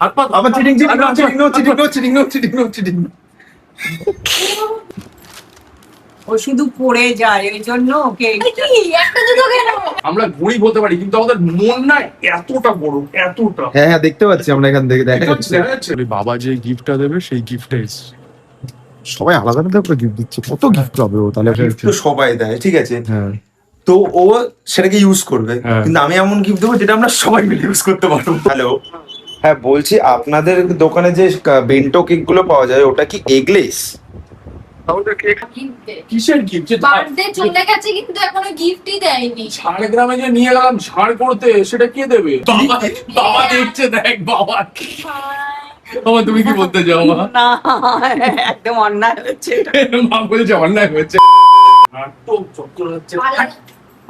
হাত পা আবার cheating cheating no cheating no cheating no cheating no cheating no cheating. ও শুধু পড়ে যায় ওই জন্য ওকে একটা জুতো কেন? আমরা গরিব হতে পারি কিন্তু আমাদের মন না এতটা বড়, এতটা। হ্যাঁ হ্যাঁ দেখতে পাচ্ছি আমরা এখান থেকে, দেখা যাচ্ছে। দেখা যাচ্ছে বাবা যে গিফটটা দেবে সেই গিফটটা সবাই আলাদা আলাদা করে গিফট দিচ্ছে, কত গিফট হবে ও তাহলে? গিফট তো সবাই দেয়, ঠিক আছে, হ্যাঁ তো ও সেটাকে ইউজ করবে, হ্যাঁ। কিন্তু আমি এমন গিফট দেবো যেটা আমরা সবাই মিলে ইউজ করতে পারবো। হ্যালো, হ্যাঁ বলছি আপনাদের দোকানে যে বেন্টো কেক গুলো পাওয়া যায় ওটা কি এগলেস? গিফট দে। কিসের গিফট? বার্থডে চলে গেছে কিন্তু এখনো গিফটই দেয়নি। ঝাড়গ্রামে যে নিয়ে গেলাম ঝাড় করতে, সেটা কে দেবে? বাবা দেখছে, দেখ বাবা। বাবা তুমি কি বলতে চাও? মা না একদম অন্যায় হচ্ছে এটা। মা বলছে অন্যায় হচ্ছে। নাটক চক্র হচ্ছে।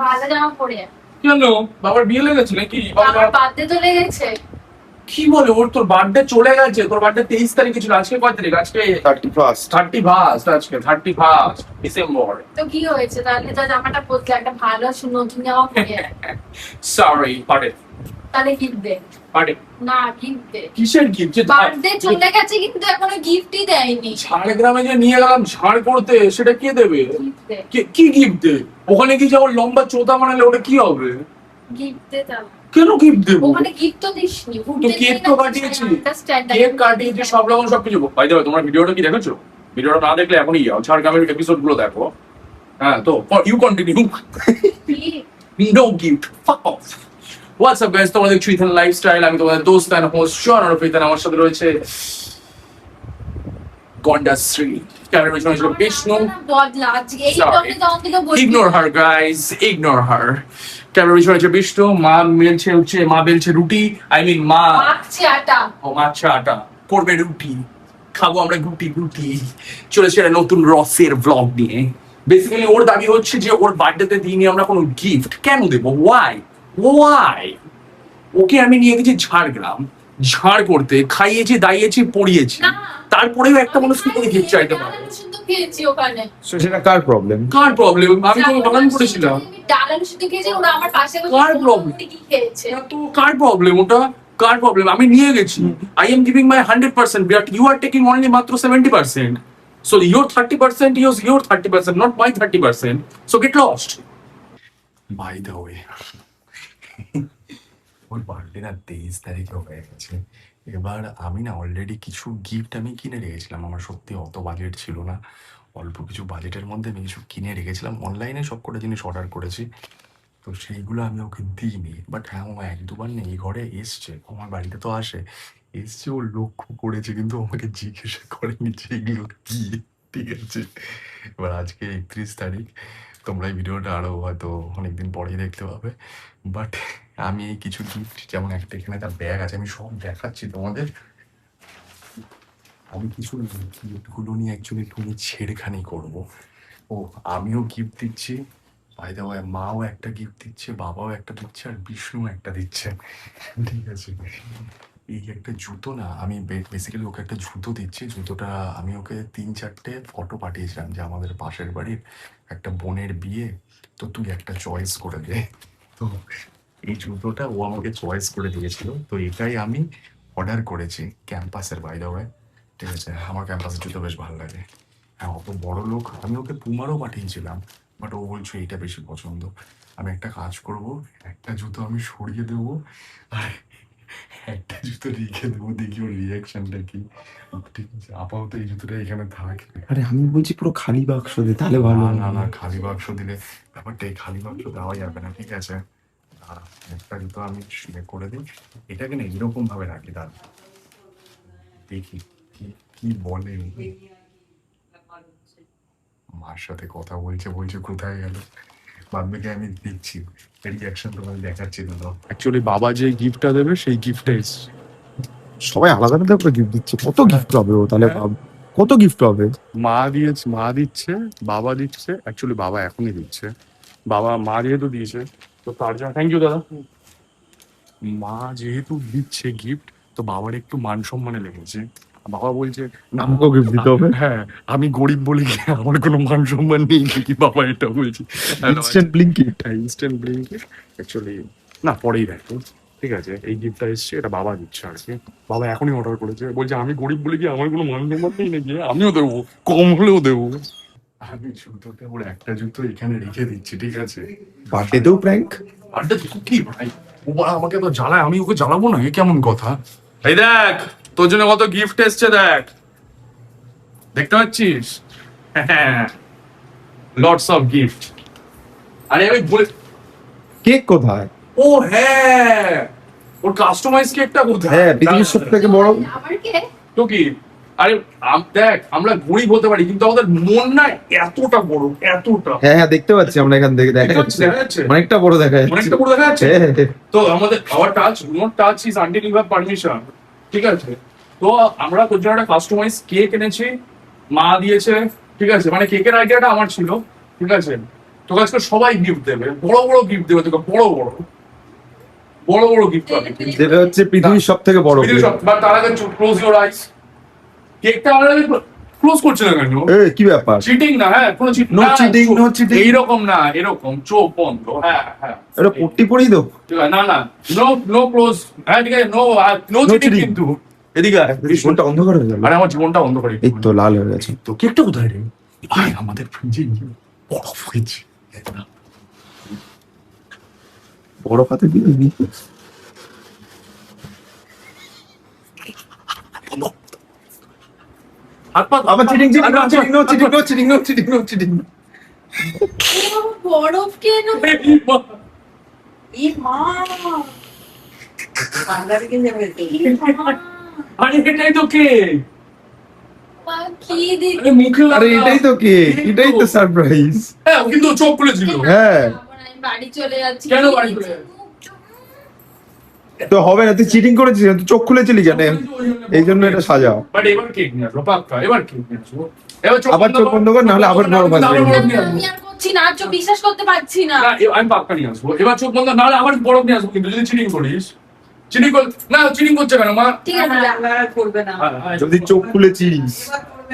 ভালো জামা পরে কেন বাবার বিয়ে লেগেছে নাকি? আমার বার্থডে চলে গেছে। কি বলে? ওর তোর বার্থডে চলে গেছে? তোর বার্থডে 23 তারিখে ছিল, আজকে কয় তারিখ? আজকে 31 আজকে 31 ডিসেম্বর। তো কি হয়েছে তাহলে? যা জামাটা পরলে একটা ভালো নতুন জামা পরে সরি পারে তাহলে গিফট দে। পারে না গিফট দে। কিসের গিফট? বার্থডে চলে গেছে কিন্তু এখনো গিফটই দেয়নি। ঝাড়গ্রামে যে নিয়ে গেলাম ঝাড় করতে, সেটা কে দেবে? গিফট দে। কি গিফট দেবে? ওখানে কি যাওয়ার লম্বা চোদা বানালে ওটা কি হবে? গিফট দে তাহলে। কেন গিফট দেবো? ওখানে গিফট তো দিসনি। তো কেক তো কাটিয়েছি, কেক কাটিয়েছি, সব রকম সবকিছু। ভাই দেখো, তোমরা ভিডিওটা কি দেখেছো? ভিডিওটা না দেখলে এখনই যাও ঝাড়গ্রামের এপিসোড গুলো দেখো। হ্যাঁ, তো ইউ কন্টিনিউ। নো গিফট, ফাক অফ। হোয়াটস আপ গাইস, তোমরা দেখছো ইথান লাইফস্টাইল। আমি তোমাদের দোস্ত এন্ড হোস্ট শোন আর ইথান। আমার সাথে রয়েছে গন্ডাশ্রী, ক্যামেরা পিছনে ছিল বিষ্ণু। বদলা আজকে এই Sorry. টপিক তখন থেকে বলছি। ইগনোর হার গাইস, ইগনোর হার। ক্যামেরা পিছনে হচ্ছে বিষ্ণু, মা বেলছে রুটি, আই মিন মা মাখছি আটা। ও আচ্ছা আটা করবে রুটি, খাবো আমরা গুটি। চলেছে একটা নতুন রসের ব্লগ নিয়ে। বেসিক্যালি ওর দাবি হচ্ছে যে ওর বার্থডেতে দিইনি আমরা কোনো গিফট, কেন দেবো? ওয়াই? ওকে আমি নিয়ে গেছি ঝাড়গ্রাম ঝাড় করতে, খাইয়েছি, দাইয়েছি, পড়িয়েছি, না। তারপরেও একটা মানুষ কি করে গিফট চাইতে পারে? ডাল শুধু খেয়েছি ওখানে। সেটা কার প্রবলেম? কার প্রবলেম? আমি তো বাগান করেছিলাম। ডাল শুধু খেয়েছি, ওরা আমার পাশে বসে কার problem? কি খেয়েছে? তো কার প্রবলেম ওটা? কার প্রবলেম? আমি নিয়ে গেছি, I am giving my 100%, but you are taking only মাত্র 70%. So your 30% is your 30%, not my 30%. So get lost. By the way, ওর বার্থডে না 23 তারিখে হয়ে গেছে। এবার আমি না অলরেডি কিছু গিফট আমি কিনে রেখেছিলাম। আমার সত্যি অত বাজেট ছিল না, অল্প কিছু বাজেটের মধ্যে আমি কিছু কিনে রেখেছিলাম। অনলাইনে সব কটা জিনিস অর্ডার করেছি, তো সেইগুলো আমি ওকে দিইনি। বাট হ্যাঁ, ও এক দুবার নেই ঘরে এসছে, আমার বাড়িতে তো আসে, এসছে, ও লক্ষ্য করেছে কিন্তু আমাকে জিজ্ঞাসা করেনি যে এগুলো কি। ঠিক আছে, এবার আজকে 31 তারিখ, তোমরা এই ভিডিওটা আরো হয়তো অনেকদিন পরেই দেখতে পাবে। বাট আমি এই কিছু গিফট, যেমন একটা এখানে তার ব্যাগ আছে, আমি সব দেখাচ্ছি তোমাদের। আমি কিছু গিফটগুলো নিয়ে অ্যাকচুয়ালি একটু ছেড়খানি করবো। ও আমিও গিফট দিচ্ছি, বাই দ্য ওয়ে মাও একটা গিফট দিচ্ছে, বাবাও একটা দিচ্ছে, আর বিষ্ণু একটা দিচ্ছে। ঠিক আছে, এই একটা জুতো না, আমি বেসিক্যালি ওকে একটা জুতো দিচ্ছি। জুতোটা আমি ওকে 3-4টে ফটো পাঠিয়েছিলাম যে আমাদের পাশের বাড়ির একটা বোনের বিয়ে, তো তুই একটা চয়েস করে দে। তো এই জুতোটা ও আমাকে চয়েস করে দিয়েছিল, তো এটাই আমি অর্ডার করেছি ক্যাম্পাসের, বাই দ্য ওয়ে। ঠিক আছে, আমার ক্যাম্পাসের জুতো বেশ ভালো লাগে। হ্যাঁ, অত বড় লোক, আমি ওকে পুমারও পাঠিয়েছিলাম, বাট ও বলছে এইটা বেশি পছন্দ। আমি একটা কাজ করব, একটা জুতো আমি সরিয়ে দেবো আর একটা জুতো রেখে দেবো, দেখি ওর রিয়াকশনটা কি। ঠিক আছে, আপাতত এই জুতোটা এখানে থাক। আরে আমি বলছি পুরো খালি বাক্স দে, তাহলে ভালো। না, খালি বাক্স দিলে ব্যাপারটা, এই খালি বাক্স দেওয়া যাবে না। ঠিক আছে, একটা জুতো আমি করে দিই, এটাকে না এরকম ভাবে রাখি, তার দেখি কি বলে। মার সাথে কথা বলছে কোথায় গেল, বাদবাকি আমি দিচ্ছি রিয়াকশন, তোমাদের দেখাচ্ছি। দাদা অ্যাকচুয়ালি বাবা যে গিফটটা দেবে সেই গিফটটা এসছে। সবাই আলাদা আলাদা করে গিফট দিচ্ছে, কত গিফট হবে ও তাহলে? কত গিফট হবে? মা দিচ্ছে, বাবা দিচ্ছে, অ্যাকচুয়ালি বাবা এখনই দিচ্ছে। মা যেহেতু দিয়েছে, তো তার জন্য থ্যাংক ইউ দাদা। মা যেহেতু দিচ্ছে গিফট, তো বাবার একটু মান সম্মানে লেগেছে। বাবা বলছে না, আমাকেও gift দিতে হবে? হ্যাঁ, আমি গরিব বলে কি আমার কোনো মান সম্মান নেই নাকি? বাবা এটা বলছি। Instant Blinkit. Instant Blinkit actually না, পরেই দেখো। ঠিক আছে, এই গিফটটা এসছে, এটা বাবা দিচ্ছে আর কি। বাবা এখনই অর্ডার করেছে, বলছে আমি গরিব বলে কি আমার কোনো মান সম্মান নেই নাকি, আমিও দেবো, কম হলেও দেবো। আমি জুতোতে ওর একটা জুতো এখানে রেখে দিচ্ছি, ঠিক আছে। বার্থডেতেও প্র্যাঙ্ক। আড্ডা জুতো কি ভাই, ও বাবা আমাকে তো জ্বালায়, আমি ওকে জ্বালাবো না, এ কেমন কথা। এই দেখ তোর জন্য কত গিফট এসছে, দেখ, দেখতে পাচ্ছিস? হ্যাঁ, লটস অফ গিফট। আরে আমি বলে, কেক কোথায়? ও হ্যাঁ, ওর কাস্টমাইজ কেকটা কোথায়? হ্যাঁ, পৃথিবীর সব থেকে বড়। আমার কে? তো কি, আরে দেখ আমরা গরিব হতে পারি কিন্তু আমাদের মন না এতটা বড়, এতটা। হ্যাঁ হ্যাঁ, দেখতে পাচ্ছি আমরা এখান থেকে, দেখা দেখতে পাচ্ছিস, যাচ্ছে দেখা যাচ্ছে? অনেকটা বড় দেখা যাচ্ছে। অনেকটা বড় দেখা যাচ্ছে। হ্যাঁ, হ্যাঁ। তো আমাদের our touch not touch is until you have permission, ঠিক আছে। তো আমরা তোর জন্য একটা কাস্টমাইজ কেক এনেছি, মা দিয়েছে, ঠিক আছে। মানে কেকের আইডিয়াটা আমার ছিল, ঠিক আছে। তোকে আজকে সবাই গিফট দেবে, বড় বড় গিফট দেবে তোকে, বড় বড় বড় বড় গিফট পাবি। যেটা হচ্ছে পৃথিবীর সব থেকে বড় কেক। বাট তার আগে ক্লোজ ইউর আইস। কেকটা আমরা ক্লোজ করছি না কেন? কি ব্যাপার? চিটিং না, হ্যাঁ, কোনো cheat No cheating, no cheating. এইরকম না, এরকম চোখ বন্ধ, হ্যাঁ হ্যাঁ। এটা পট্টি পরেই দেবো। ঠিক আছে, না না, নো ক্লোজ, হ্যাঁ ঠিক আছে, নো চিটিং cheating. কিন্তু। এদিকে আয়, জীবনটা অন্ধকার হয়ে গেল। আরে আমার জীবনটা অন্ধ করে। এই তো লাল হয়ে গেছে। তো কেকটা কোথায় রে? ভাই আমাদের ফ্রিজে বরফ হয়েছে। বড় পাতে দিয়ে দিবি। আবার cheating cheating, no cheating, no cheating, no cheating, no cheating, no cheating. বরফ কেন? ই মা, বাংলা থেকে নেবে তো। আরে এটাই তো কেক, মা, কি দিদি? আরে মুখে লাগা। আরে এটাই তো কেক, এটাই তো সারপ্রাইজ। হ্যাঁ, ও কিন্তু চোখ খুলেছিল। হ্যাঁ। আমি বাড়ি চলে যাচ্ছি। কেন বাড়ি চলে যাচ্ছিস? তো হবে না, তুই চিটিং করেছিস, তুই চোখ খুলেছিলি কেন? এই জন্য এটা সাজাও। বাট এবার কেক নিয়ে আসবো, পাক্কা এবার কেক নিয়ে আসবো। এবার আবার চোখ বন্ধ কর, নাহলে আবার বড় বাজবে। আবার বরফ নিয়ে আসবো। আমি আর করছি না, আর চোখ বিশ্বাস করতে পারছি না। না, আমি পাক্কা নিয়ে আসবো। এবার চোখ বন্ধ, নাহলে আবার বরফ নিয়ে আসবো। কিন্তু যদি চিটিং করিস, চিটিং কর না, চিটিং করছে কেন মা? ঠিক আছে, আর করবে না। যদি চোখ খুলেছিস,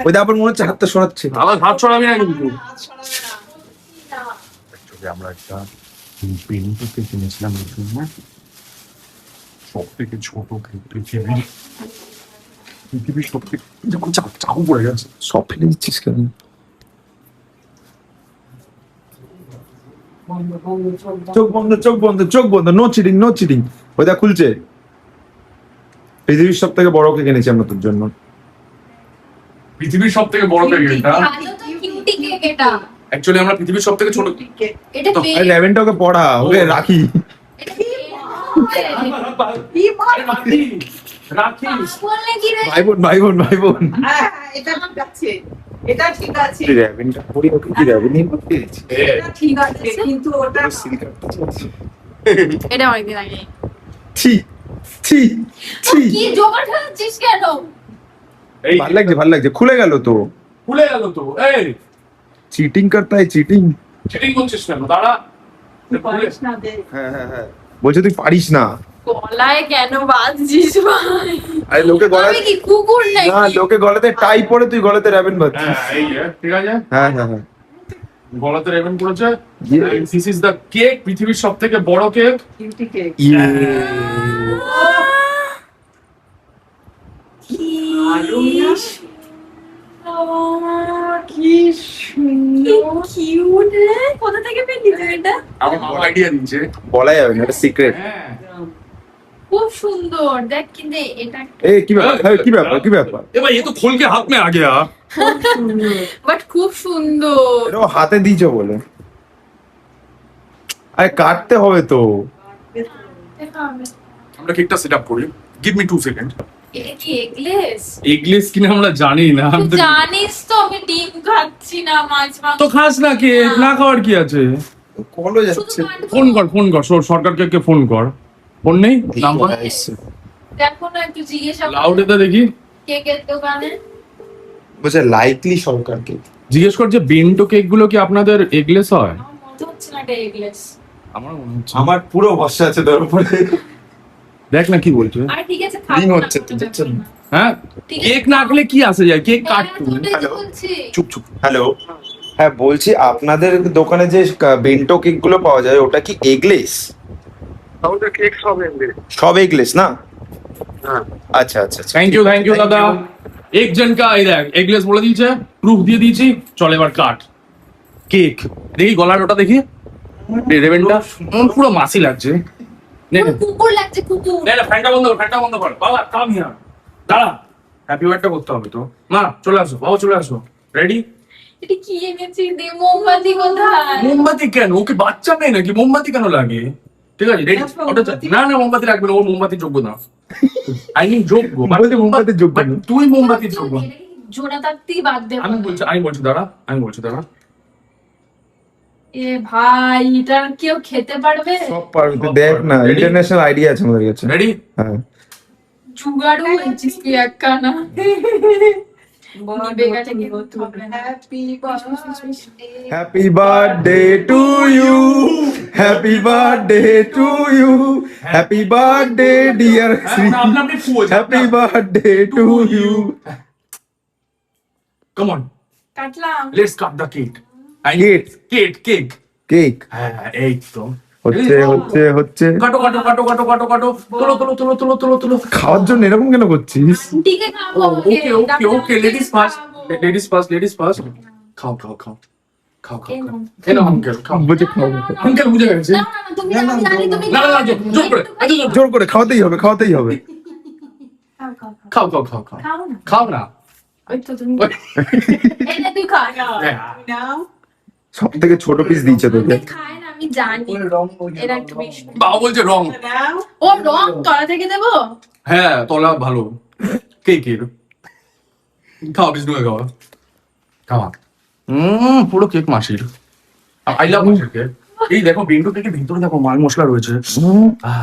ওই যে আবার মনে হচ্ছে হাতটা সরাচ্ছে। আবার হাত ছড়াবি না কিন্তু। হাত সরাবে না। Actually, আমরা একটা পেন্টু কেক কিনেছিলাম নতুন, না সব থেকে ছোট কেক পৃথিবীর সব থেকে, যখন চাকু পড়ে গেছে। সব ফেলে দিচ্ছিস কেন? চোখ বন্ধ, চোখ বন্ধ, চোখ বন্ধ, নো চিটিং, নো চিটিং। ওইটা খুলছে। পৃথিবীর সব থেকে বড় কেক এনেছি আমরা তোর জন্য। পৃথিবীর সব থেকে বড় কেক এটা। ভালো তো কিউটি কেক এটা। অ্যাকচুয়ালি আমরা পৃথিবীর সব থেকে ছোট কেক। কেক। এটা তো, পেয়ে- আরে রেভেনটা ওকে পড়া, ওকে রাখি। এটা পেয়ে- ই মা। রাখিস। বললে কি রে? ভাই বোন, ভাই বোন, ভাই বোন। হ্যাঁ, এটা ঠিক আছে, এটা ঠিক আছে, রেভেনটা পড়ি, ওকে কি রেভেনই পড়িয়েছি। এটা ঠিক আছে, কিন্তু ওটা এটা অনেকদিন আগে। ছি ছি ছি। কি জোগাড় হচ্ছিস কেন? এই ভাল লাগছে, ভাল লাগছে, খুলে গেল তো। ভুলে গেল তো। এই চিটিং করতা है চিটিং। চিটিং করছিস কেন? দাঁড়া। পারিস না দে। হ্যাঁ হ্যাঁ হ্যাঁ, বলছে তুই পারিস না। গলায় কেন বাঁধছিস ভাই? আরে লোকে গলায়, আমি কি কুকুর না নাকি? লোকে গলাতে টাই পরে, তুই গলাতে রেভেন বাঁধছিস। হ্যাঁ, এই ঠিক আছে। হ্যাঁ হ্যাঁ হ্যাঁ। গলাতে রেভেন করেছে। Yes. This is the cake, পৃথিবীর সব থেকে বড় কেক। Cutie cake. ইয়ে। দারুণ না? কি সুন্দর। কিউট রে, কোথা থেকে পেয়েছিস এটা? আমার মামা আইডিয়া দিচ্ছে। বলা যাবে না, এটা সিক্রেট। হ্যাঁ। খুব সুন্দর, দেখ কিন্তু এটা এই কি ব্যাপার, হ্যাঁ, কি ব্যাপার, কি ব্যাপার? এ ভাই, ये तो खोल के हाथ में आ गया। বাট খুব সুন্দর। এটা ও হাতে দিয়েছো বলে। আরে কাটতে হবে তো। আমরা কেকটা সেটআপ করি। Give me 2 second. এটা কি এগলেস? এগলেস কিনা আমরা জানি না। তুই জানিস তো আমি ডিম খাচ্ছি না, মাছ মাংস। তো খাস না কেক, না খাওয়ার কি আছে? কলও শুধু যাচ্ছে। ফোন কর সরকারকে ফোন কর। ফোন নেই নাম্বার? দেখো না, একটু জিজ্ঞাসা করো লাউড এটা দেখি। কেকের দোকানে। বলছে লাইকলি সরকারকে। জিজ্ঞেস কর যে বেন্টো কেক গুলো কি আপনাদের এগলেস হয়? আমার মনে হচ্ছে না এটা এগলেস। আমার মনে হচ্ছে। আমার পুরো ভরসা আছে তোর উপরে। দেখ না কি বলছে। আরে ঠিক আছে, রিং খাবো না, হচ্ছে তো, কোনো দেখছেন? ব্যাপার না। হ্যাঁ, ঠিক আছে। কেক না খেলে কি আসে যায়, কেক কাট হ্যাঁ, তুমি। তোটাই তো হ্যালো। বলছি। চুপ চুপ। হ্যালো, হ্যাঁ বলছি আপনাদের দোকানে যে বেন্টো কেক গুলো পাওয়া যায় ওটা কি এগলেস? আমাদের কেক সব এমনি। সব এগলেস না? হ্যাঁ। আচ্ছা আচ্ছা আচ্ছা। থ্যাংক ইউ দাদা। এক জন কা এই দেখ এগলেস বলে দিয়েছে, প্রুফ দিয়ে দিয়েছি, চল এবার কাট কেক। দেখি গলার ওটা দেখি, রেভেনটা পুরো মাসি লাগছে। নে নে কুকুর লাগছে কুকুর। নে না, ফ্যানটা বন্ধ কর বাবা, কাম হিয়ার, দাঁড়া। হ্যাপি বার্থডে করতে হবে তো। মা চলে আসো, বাবা চলে আসো, রেডি? এটা কি এনেছি দে, মোমবাতি কোথায়? মোমবাতি কেন? ওকে বাচ্চা মেয়ে নাকি, মোমবাতি কেন লাগে? ঠিক আছে রেডি, ওটা না না মোমবাতি লাগবে না, ও মোমবাতি যোগ্য না। আই মিন যোগ্য, বলতে মোমবাতির যোগ্য but না। তুই মোমবাতি যোগ্য। জোড়া থাকতেই বাদ দে। আমি বলছি দাঁড়া। এ ভাই, এটা কেউ খেতে পারবে? সব পারবে, দেখ না, Ready? ইন্টারন্যাশনাল আইডিয়া আছে আমাদের কাছে। রেডি? হ্যাঁ। জুগাড়ু হয়েছিস তুই একখানা। নিবে গেছে কি করতে হবে? Happy birthday to you, happy birthday to you, happy birthday dear Shri, আপনি ফুজ। Happy birthday to you. Come on, কাটলাম। Let's cut the cake. Cake. Cake হ্যাঁ এই তো হচ্ছে। কাটো। তোলো। খাওয়ার জন্য এরকম কেন করছিস? আন্টিকে খাবো। ওকে লেডিস ফার্স্ট। খাও। এনো আঙ্কেল খাও। বুঝে খাওয়াবো। আঙ্কেল বুঝে গেছে। না, তুমি আমি জানি তুমি না, জোর করে। জোর করে খাওয়াতেই হবে। খাও না। ওই তো তুমি এই নে তুই খা। সব থেকে ছোট পিস দিয়েছে তোকে। আমি খাই না, আমি জানি এরা একটু বেশি। বাবা বলছে রং। ও রং তলা থেকে দেবো? হ্যাঁ তলা ভালো কেকের। খাও বিষ্ণু খাওয়া। পুরো কেক মাসির। আই লাভ মাসির কেক। এই দেখো বিন্ডু কেকের ভিতরে দেখো মাল মশলা রয়েছে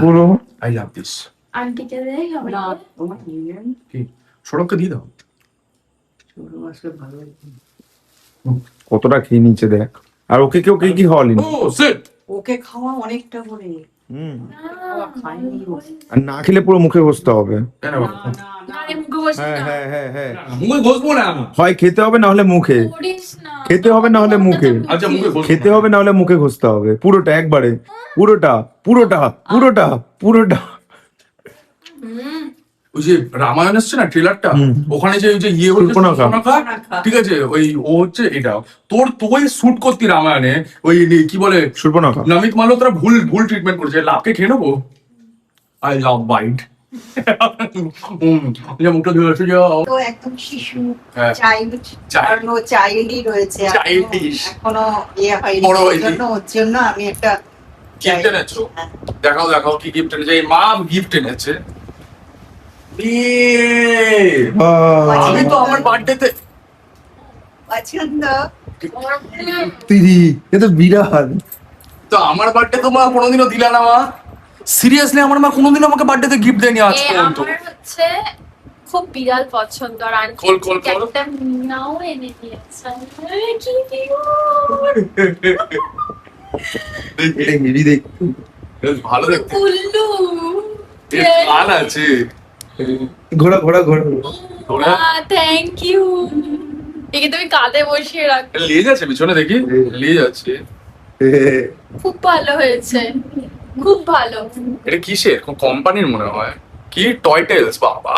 পুরো। I love this. আন্টিকে দেই হবে না? কি সড়ককে দিয়ে দাও। কতটা খেয়ে নিচ্ছে দেখ। আর ওকে কি খাওয়ালি না? ও সিট। ওকে খাওয়া অনেকটা করে। আর না খেলে পুরো মুখে বসতে হবে। কেন বাবা? আরে মুখে বসিস না। হ্যাঁ। মুখে ঘষবো না। হয় খেতে হবে না হলে মুখে, করিস না। খেতে হবে না হলে মুখে, আচ্ছা মুখে ঘষবো। খেতে হবে না হলে মুখে ঘষতে হবে। পুরোটা একবারে, পুরোটা। ওই যে রামায়ণ এসছে না ট্রেলারটা, ওখানে যে ওই যে ইয়ে হচ্ছে শূর্পণখা। শূর্পণখা, ঠিক আছে ওই ও হচ্ছে এটা তোর শুট করতি রামায়ণে ওই কি বলে শূর্পণখা। নমিত মালহোত্রা ভুল ট্রিটমেন্ট করেছে। লাভকে খেয়ে নেবো। I love bite. মুখটা ধুয়ে আসে তো একদম শিশু হ্যাঁ। চাইল্ডই রয়েছে এখনো- Childish। এখনো ইয়ে হয়নি, বড় হয়নি। ওর জন্য আমি একটা গিফট এনেছো? দেখাও কি গিফট এনেছে। এই মা গিফট এনেছে। আমি তো আমার বার্থডেতে পছন্দ। এ তো বিরাট। তো আমার বার্থডে তো মা কোনোদিনও দিলা না। মা সিরিয়াসলি আমার মা কোনোদিনও আমাকে বার্থডেতে গিফট দেয়নি আজ এ পর্যন্ত। আমার হচ্ছে খুব বিড়াল পছন্দ আর আন্টি খোল। একটা মিয়াও এনে দিয়েছে। আরে কি এটা হেভি দেখ। বেশ ভালো দেখতে। কুল্লু। এর কান আছে। ঘোড়া। ঘোড়া? Thank you. একে তুমি কাঁধে বসিয়ে রাখ। লেজ আছে পিছনে দেখি। লেজ আছে। খুব ভালো হয়েছে, খুব ভালো। এটা কিসের? কোম্পানির মনে হয়। কি টয় টেলস? বাবা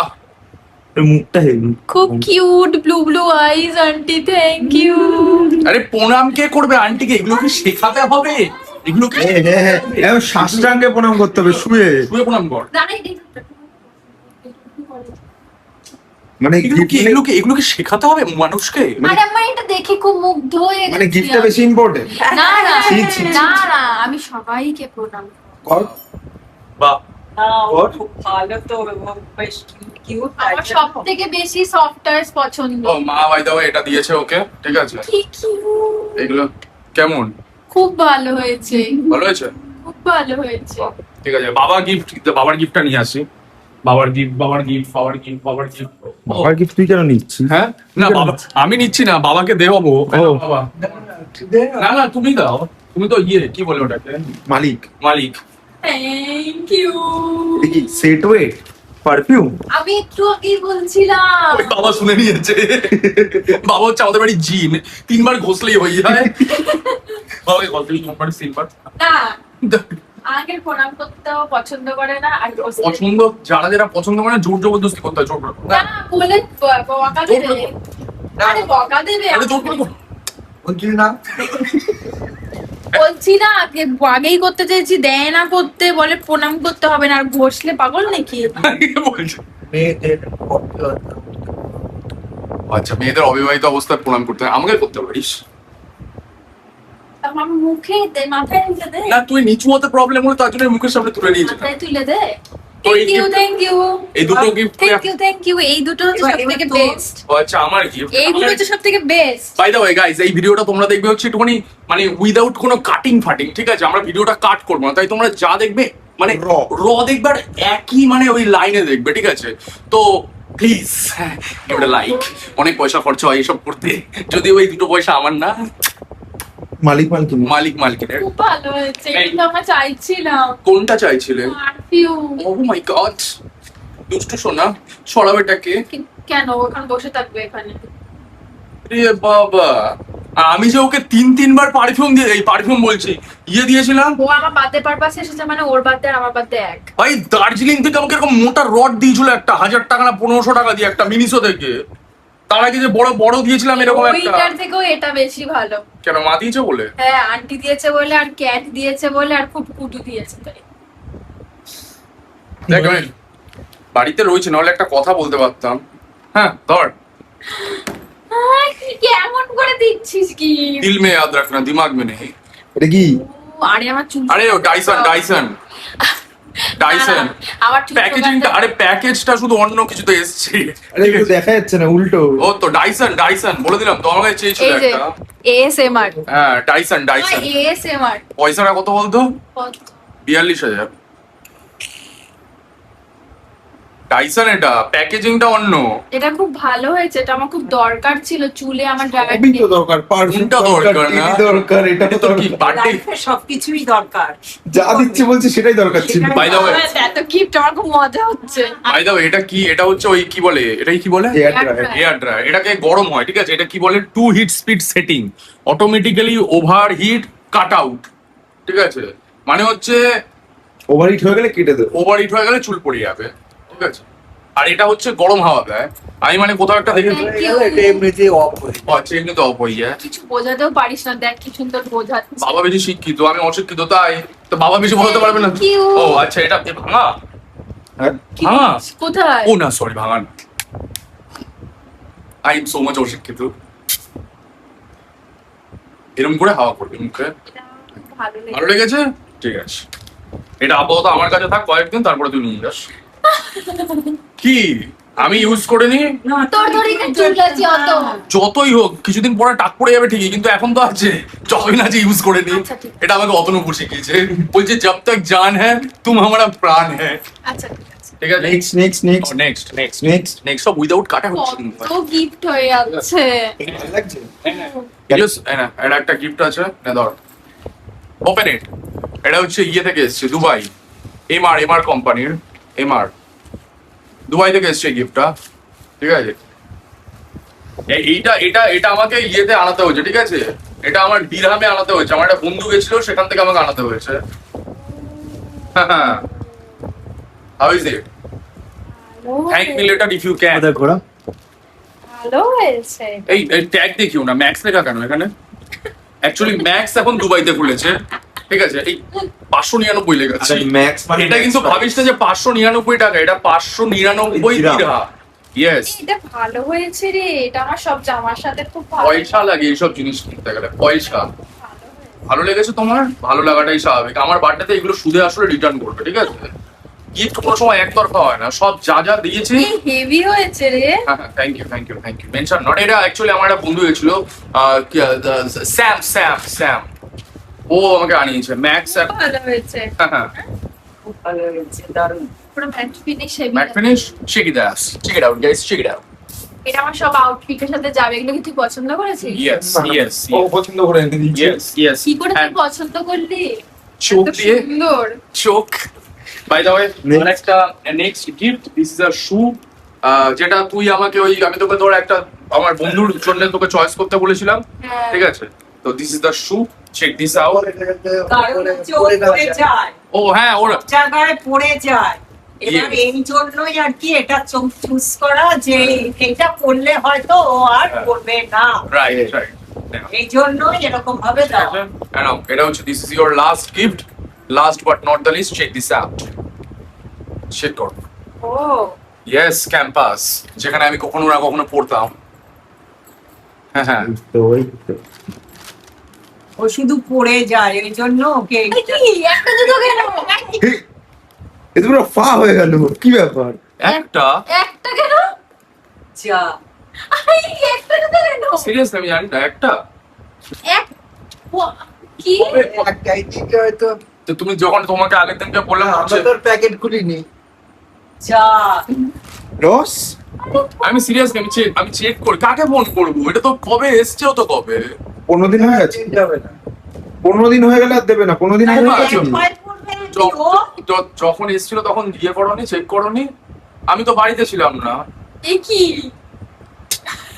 মুখটা হেভি। খুব cute blue eyes aunty, thank you. আরে প্রণাম কে করবে আন্টিকে? এগুলো কি শেখাতে হবে? এগুলো কি হ্যাঁ, সাষ্টাঙ্গে প্রণাম করতে হবে শুয়ে। শুয়ে প্রণাম কর। মানে এগুলো কি শেখাতে হবে মানুষকে? আরে আমার এটা দেখে খুব মুগ্ধ হয়ে মানে গেছি গিফটটা আমি। বেশি ইম্পর্টেন্ট। না না ছি, ছি, ছি। না, আমি সবাইকে প্রণাম করি। কর। বা ওর খুব ভালো তো, এবং বেশ কিউট। আমার সব থেকে বেশি সফটওয়্যার পছন্দ। ও মা বাই দা ওয়ে এটা দিয়েছে ওকে, ঠিক আছে। কি কিউট, এগুলো কেমন? খুব ভালো হয়েছে, ভালো হয়েছে? খুব ভালো হয়েছে। ঠিক আছে বাবার গিফটটা নিয়ে আসি। বাবার গিফট। বাবার গিফট তুই কেন নিচ্ছিস? হ্যাঁ না বাবা আমি নিচ্ছি না, বাবাকে দেবো। বাবা না তুমি দাও। তুমি তো কি বলে ওটাকে? মালিক। Thank you. দেখি সেট ওয়েট পারফিউম। আমি একটু আগেই বলছিলাম। ওই বাবা শুনে নিয়েছে। বাবা হচ্ছে আমাদের বাড়ি জিন, 3 বার ঘষলেই হয়ে যায়। বাবাকে বলতে সিলভার না আমাকে প্রণাম করতেও পছন্দ করে না আর বসলে- পছন্দ যারা যারা পছন্দ করে না, জোর জবরদস্তি করতে হয়, জোর করে করতে না হয়। বলে বকা দেবে আরে বকা দেবে আরে জোর করে করো। বলছি না বলছি না আগেই করতে চাইছি দেয় না করতে, বলে প্রণাম করতে হবে না আর বসলে পাগল নাকি? কি বলছে? মেয়েদের আচ্ছা, মেয়েদের অবিবাহিত অবস্থায় প্রণাম করতে হয়, আমাকে করতে পারিস আমার মুখে দে, মাথায় তুলে দে, না? তুই নিচু হতে প্রবলেম হলো, তার জন্য মুখের সামনে তুলে নিয়েছিলাম। মাথায় তুলে দে। তো এই thank you gift- thank you এই দুটো gift থ্যাংক ইউ এই দুটো হচ্ছে এবার- সবথেকে এবার তো- বেস্ট, ও আচ্ছা, আমার কি এইগুলো হচ্ছে সবথেকে best. By the way guys, এই ভিডিওটা তোমরা দেখবে হচ্ছে একটুখানি মানে উইদাউট কোনো কাটিং ফাটিং, ঠিক আছে? আমরা ভিডিওটা কাট করবো না, তাই তোমরা যা দেখবে মানে Raw. র দেখবে আর একই মানে ওই লাইনে দেখবে, ঠিক আছে? তো please give it a like. অনেক পয়সা খরচা হয় এইসব করতে, যদি ওই দুটো পয়সা আমার না, মালিকিন মালিকের। খুব ভালো হয়েছে, এটা তো আমরা চাইছিলাম। কোনটা চাইছিলে? পারফিউম ও মাই গড, দুষ্টু সোনা, ছড়াবেটাকে। কেন ওখানে বসে থাকবে এখানে? রে বাবা, আমি যে ওকে তিনবার পারফিউম দিয়ে, এই পারফিউম বলছি, ইয়ে দিয়েছিলাম। ও আমার বার্থডে পারপাসে এসেছে, মানে ওর বার্থডে আর আমার বার্থডে এক। ভাই দার্জিলিং থেকে আমাকে এরকম মোটা রড দিয়েছিল একটা, 1000 টাকা না 1500 টাকা দিয়ে, একটা মিনিসো থেকে। তার আগে যে বড় বড় দিয়েছিলাম এরকম একটা। ওইটার থেকেও এটা বেশি ভালো। কেন, মা দিয়েছে বলে? হ্যাঁ আন্টি দিয়েছে বলে আর ক্যাট দিয়েছে বলে আর খুব কুটু দিয়েছে তাই। দেখ আমি বাড়িতে রয়েছে, নাহলে একটা কথা বলতে পারতাম। হ্যাঁ ধর, তুই কেমন করে দিচ্ছিস কি? দিল মে याद रखना, दिमाग में नहीं। এটা কি আরে আমার চুল, আরে ও ডাইসন না, আমার চুল প্যাকেজিংটা, আরে প্যাকেজটা শুধু অন্য কিছুতে এসছে। আরে একটু দেখা যাচ্ছে না, উল্টো ও তো ডাইসন বলে দিলাম তো, আমাকে চেয়েছিল এই যে একটা। এএসএমআর হ্যাঁ ডাইসন এএসএমআর পয়সাটা কত বলতো? 42,000। ডাইসন, এটা প্যাকেজিংটা অন্য। এটা খুব ভালো হয়েছে, এটা আমার খুব দরকার ছিল চুলে আমার ড্রাগন। সবই তো দরকার, পারফিউম কোনটা দরকার না? TV দরকার, এটা তো এটা তো কি দরকার। বার্থডে? লাইফে সবকিছুই দরকার। যা দিচ্ছে বলছে সেটাই দরকার ছিল। সেটাই By the way, এত গিফট আমার খুব মজা হচ্ছে। বাই দ্য ওয়ে, এটা কি? এটা হচ্ছে ওই কি বলে, এটাই কি বলে? Air Air dryer। dryer। Air dryer. এটাকে গরম হয়, ঠিক আছে? এটা কি বলে, 2 heat speed setting, automatically over heat cut out, ঠিক আছে? মানে হচ্ছে ওভারহিট হয়ে গেলে কেটে দেবো। ওভার হিট হয়ে গেলে চুল পড়ে যাবে, ঠিক আছে? আর এটা হচ্ছে গরম হাওয়া দেয়। আমি মানে কোথাও একটা দেখে, Thank you. এটা এমনিতে অফ হয়ে আচ্ছা এমনি তো অফ হয়ে যায়। কিছু বোঝাতেও পারিস না, দেখ কি সুন্দর বোঝাচ্ছে। বাবা বেশি শিক্ষিত, আমি অশিক্ষিত, তাই তো বাবা বেশি বলতে পারবে না। Thank you. ও আচ্ছা, এটা ভাঙা? হ্যাঁ কি ভাঙা? জিনিস? কোথায়? ও না সরি, ভাঙা না। আই এম সো মাচ অশিক্ষিত। এরকম করে হাওয়া করবে মুখে। এটা ভালো ভালো লেগেছে। লেগেছে? ঠিক আছে, এটা আপাতত আমার কাছে থাক কয়েকদিন, তারপরে তুই নিয়ে যাস। কি আমি ইউজ করে নি? না, তোর ধরেই না চুল আছে অত। যতই হোক কিছুদিন পরে টাক পড়ে যাবে ঠিকই, কিন্তু এখন তো আছে, যতই না যে ইউজ করে নি। আচ্ছা, ঠিক আছে। এটা আমাকে অতনুপুর শিখিয়েছে, বলছে জব তক জান হ্যাঁ তুম হামারা প্রাণ হ্যাঁ। আচ্ছা ঠিক আছে। ঠিক আছে, নেক্সট নেক্সট সব উইদাউট কাটা হচ্ছে কিন্তু। কত গিফট হয়ে যাচ্ছে। ভালো লাগছে। Yes, এটা একটা গিফট আছে, না ধর, ওপেন ইট। এটা হচ্ছে ইয়ে থেকে এসছে, দুবাই, এমআর কোম্পানির, দুবাই থেকে এসছে গিফটটা, ঠিক আছে? এটা আমাকে ইয়েতে আনাতে হয়েছে, ঠিক আছে? এটা আমার দিরহামে আনাতে হয়েছে, আমার একটা বন্ধু গেছিল, সেখান থেকে আমাকে আনাতে হয়েছে। How is it? Thank me later if you can. দেখো না, ভালো হয়েছে। এই ট্যাগ দেখিও না, ম্যাক্স লেখা কেন এখানে? অ্যাকচুয়ালি ম্যাক্স এখন দুবাইতে খুলেছে, ঠিক আছে? এই 599 লেখা আছে। ম্যাক্স মানে এটা কিন্তু ভাবিস না যে 599 টাকা, এটা 599 দিরহাম। ইয়েস, এটা ভালো হয়েছে রে, এটা আমার সব জামার সাথে খুব ভালো। পয়সা লাগে এইসব জিনিস কিনতে গেলে, পয়সা। ভালো হয়েছে। ভালো লেগেছে তোমার? ভালো লাগাটাই স্বাভাবিক। আমার বার্থডেতে এগুলো সুদে আসলে রিটার্ন করবে, ঠিক আছে? গিফট কোনো সময় একতরফা হয় না, সব যা দিয়েছি। এই হেভি হয়েছে রে। হ্যাঁ থ্যাংক ইউ মেনশন নট। এটা অ্যাকচুয়ালি আমার একটা বন্ধু হয়েছিল, স্যাম, ও আমাকে আনিয়েছে ম্যাক্স। ভালো হয়েছে। হ্যাঁ, খুব ভালো হয়েছে, দারুণ। পুরো matte finish heavy. Matte finish, check it out guys, check it out. এটা আমার সব আউটফিটের সাথে যাবে, এগুলো কি তুই পছন্দ করেছিস? ইয়েস ও পছন্দ করে এনে দিচ্ছে। ইয়েস কি করে তুই পছন্দ করলি? চোখ এত দিয়ে, সুন্দর। চোখ। By the way, Next. একটা next gift, this is a shoe, যেটা তুই আমাকে আমি তোকে ধর একটা আমার বন্ধুর জন্য তোকে চয়েস করতে বলেছিলাম, হ্যাঁ। ঠিক আছে? তো this is the shoe, check this out. দারুণ হচ্ছে, ও পরে যায়। ও হ্যাঁ ওর জায়গায় পড়ে যায়। এবার এই জন্যই আর কি এটা চুজ করা যে এটা করলে হয়তো ও আর করবে না, রাইট রাইট। এই জন্যই এরকম ভাবে দাও। এটা হচ্ছে this is your last gift, last but not the least. Check this out, check কর। ও ইয়েস, ক্যাম্পাস, যেখানে আমি কখনো না কখনো পড়তাম। হ্যাঁ হ্যাঁ, তো ওই তো। ও শুধু পড়ে যায়, ওই জন্য ওকে আরে কি একটা জুতো কেন? এ তো পুরো ফা হয়ে গেল, কি ব্যাপার? একটা একটা কেন? যা আরে একটা জুতো কেন? সিরিয়াসলি আমি জানি না একটা। এক কি? একটাই দিকে হয়তো তো তুমি যখন তোমাকে আগের দিনকে বললাম আমরা হচ্ছে, তোর প্যাকেট খুলিনি। যা রস আমি সিরিয়াসলি আমি চেক করি, কাকে ফোন করবো? এটা তো কবে এসছেও তো কবে। 15 দিন হয়ে গেছে। যাবে না। 15 দিন হয়ে গেলে আর দেবে না, 15 দিন হয়ে একবার গেছে। এক পায়ে পড়বে নাকি ও? যখন এসেছিল তখন ইয়ে করনি, চেক করনি? আমি তো বাড়িতে ছিলাম না। এ কি?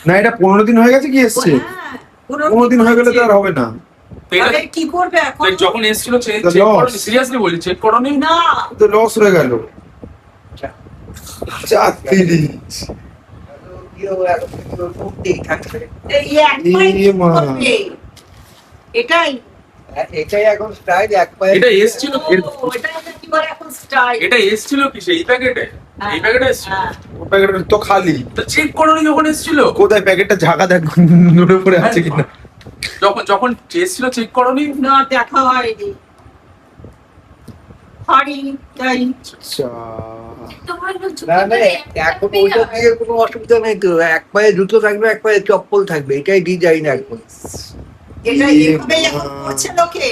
না, এটা 15 দিন হয়ে গেছে কি এসছে? হ্যাঁ, 15 দিন হয়ে গেলে তো আর হবে না। তো এটা- তাহলে কি করবে এখন? তো যখন এসেছিল চেক The loss. করনি, সিরিয়াসলি বলি চেক করনি? না তো লস হয়ে গেল। চাকরি কেউ এখন থেকে পড়তেই থাকবে। এই এক পায়ে কি এ মা। করবে? এটাই এটাই এখন স্টাইল, এক পায়ে এটা এসেছিল ও, এটা কি বলে এখন স্টাইল? এটা এসেছিল কি সেই প্যাকেটে? এই প্যাকেটে এসেছিল? ও প্যাকেট তো খালি। তো চেক করনি যখন এসেছিল? কোথায় প্যাকেটটা ঝাঁকা দেখ নুড়ে পড়ে আছে কিনা। যখন যখন এসেছিল চেক করনি? না দেখা হয়নি। হারি তাই আচ্ছা, তোমার জুতো না না, এখন পেয়ে ওইটা থেকে কোনো অসুবিধা নেই তো। এক পায়ে জুতো থাকবে, এক পায়ে চপ্পল থাকবে, এটাই ডিজাইন এখন। এটা এ এইভাবে এখন মা। করছে লোকে।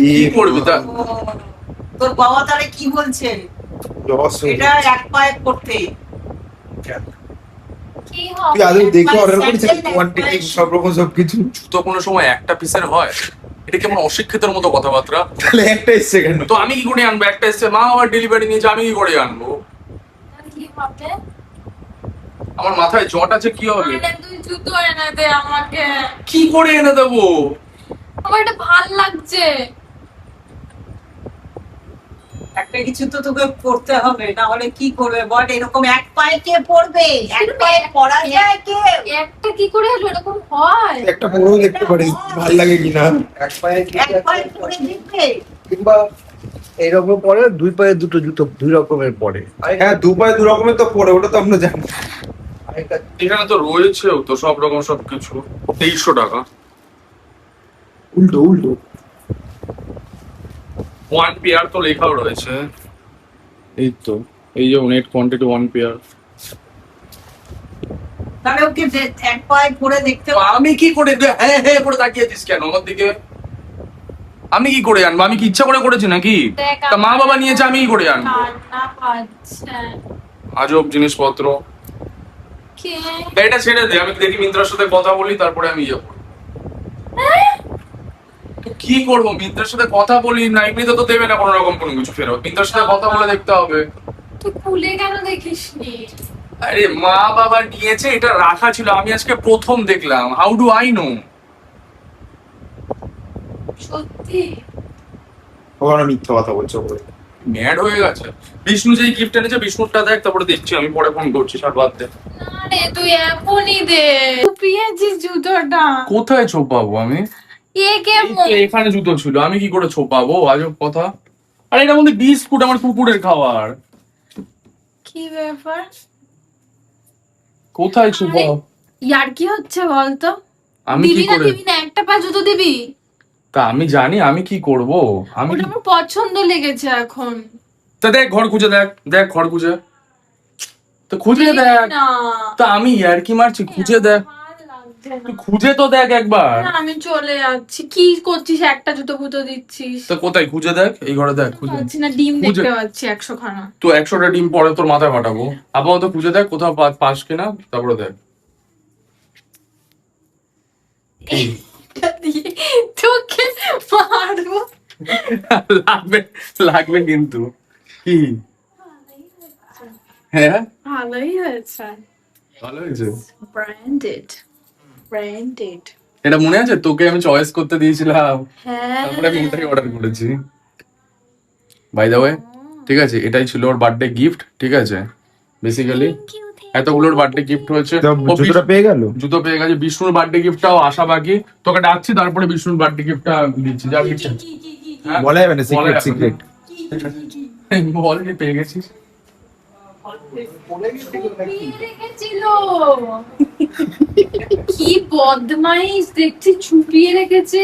এ কি করবি তা? ও, তোর বাবা তাহলে কি বলছে? লস হয়ে এটা এক পায়ে করতে। কি তুই হবে? আদৌ দেখে অর্ডার স্যান্ডেল করেছিস এক কোয়ান্টিটি পায়ে সব রকম সবকিছু? জুতো কোনো সময় একটা পিসের হয়? এটা কেমন অশিক্ষিতের মতো কথাবার্তা। তাহলে একটা এসছে কেন? তো আমি কি করে আনবো? একটা এসছে, মা আবার ডেলিভারি নিয়েছে, আমি কি করে আনবো? কি হবে? আমার মাথায় জট আছে, কি হবে? আরে তুই জুতো এনে দে আমাকে, কি করে এনে দেবো? আমার এটা ভাল লাগছে। একটা কিছু তো তোকে করতে হবে, না হলে কি করবে বল? এরকম এক পায়ে কে পড়বে? এক পায়ে পড়া যায় কে? একটা কি করে হলো? এরকম হয়? একটা পরেও দেখতে পারিস ভাল লাগে কিনা। এক পায়ে এক পায়ে পড়ে দেখবে? কিংবা এইরকম পরে দুই পায়ে দুটো জুতো দুই রকমের পরে। হ্যাঁ, দু পায়ে দু রকমের তো পরে, ওটা তো আমরা জানি। আরেকটা এখানে তো রয়েছেও তো সব রকম সবকিছু। 2300 টাকা। উল্টো উল্টো। 1 পেয়ার তো লেখাও রয়েছে। এই তো, এই যে নেট কোয়ান্টিটি 1 পেয়ার। তাহলে ওকে এক পায়ে পড়ে দেখতে হবে। আমি কি করে হ্যাঁ হ্যাঁ করে তাকিয়েছিস কেন আমার দিকে? আমি কি করে আনবো? আমি কি ইচ্ছা করে করেছি নাকি? দেখ, তা মা বাবা নিয়েছে, আমি কি করে আনবো? কান্না পাচ্ছে। আজব জিনিসপত্র। কে? এটা ছেড়ে দে, আমি দেখি মিন্ত্রার সাথে কথা বলি, তারপরে আমি ইয়ে করবো। কি করবো? মিন্ত্রার সাথে কথা বলি না, এমনিতে তো দেবে না কোনো রকম কোনো কিছু ফেরত। মিন্ত্রার সাথে কথা বলে দেখতে হবে। তুই খুলে কেন দেখিসনি? আরে মা বাবা নিয়েছে, এটা রাখা ছিল, আমি আজকে প্রথম দেখলাম। How do I know? সত্যি? ওখানে মিথ্যা কথা বলছো বলে। ম্যাড হয়ে গেছে। বিষ্ণু যেই গিফট এনেছে, বিষ্ণুরটা দেখ, তারপরে দেখছি। আমি পরে ফোন করছি, সার বাদ দে। না রে, তুই এখনই দে। পেয়েছিস জুতোটা? কোথায় ছোপাবো আমি? এ এই কেমন? তো এখানে জুতো ছিল, আমি কি করে ছোপাবো? আজব কথা। আরে এটার মধ্যে বিস্কুট, আমার কুকুরের খাবার। কি ব্যাপার? কোথায় ছোপাবো? ইয়ার কি হচ্ছে বলতো? আমি কি দিবি না করে? দিবি না, একটা পা জুতো দিবি? তা আমি জানি, আমি কি করব? আমি ওটা আমার পছন্দ লেগেছে এখন। তা দেখ, ঘর খুঁজে দেখ, দেখ ঘর খুঁজে। তো খুঁজে দিবি দেখ। না। তা আমি ইয়ার কি মারছি? খুঁজে দেখ, ভাল লাগছে না। তুই খুঁজে তো দেখ একবার। না, আমি চলে যাচ্ছি। কি করছিস? একটা জুতো ফুতো দিচ্ছিস? তো কোথায় খুঁজে দেখ, এই ঘরে দেখ, খুঁজে। পাচ্ছি না, ডিম খুঁজে। দেখতে পাচ্ছি 100 খানা। তো 100টা ডিম পরে তোর মাথায় ফাটাবো। আপাতত খুঁজে দেখ কোথাও পাস কিনা, তারপরে দেখ। তোকে মারবো। লাগবে, লাগবে কিন্তু। কি? হ্যাঁ, ভালোই হয়েছে। ভালো হয়েছে। Branded branded. এটা মনে আছে তোকে আমি চয়েস করতে দিয়েছিলাম, হ্যাঁ, তারপরে আমি ওটাই অর্ডার করেছি। বাই দ্য ওয়ে, ঠিক আছে, এটাই ছিল ওর বার্থডে গিফট, ঠিক আছে। বেসিক্যালি এতগুলোর বার্থডে গিফট হয়েছে। তো ও জুতোটা পেয়ে গেল। জুতো পেয়ে গেছে। বিষ্ণুর বার্থডে গিফটটাও আসা বাকি, তোকে ডাকছি, তারপরে বিষ্ণুর বার্থডে গিফটটা দিচ্ছি। যা গিফট বলা যাবে না, সিক্রেট সিক্রেট। অলরেডি পেয়ে গেছিস। রেখেছিল কি বদমাইশ দেখছি, ছুপিয়ে রেখেছে।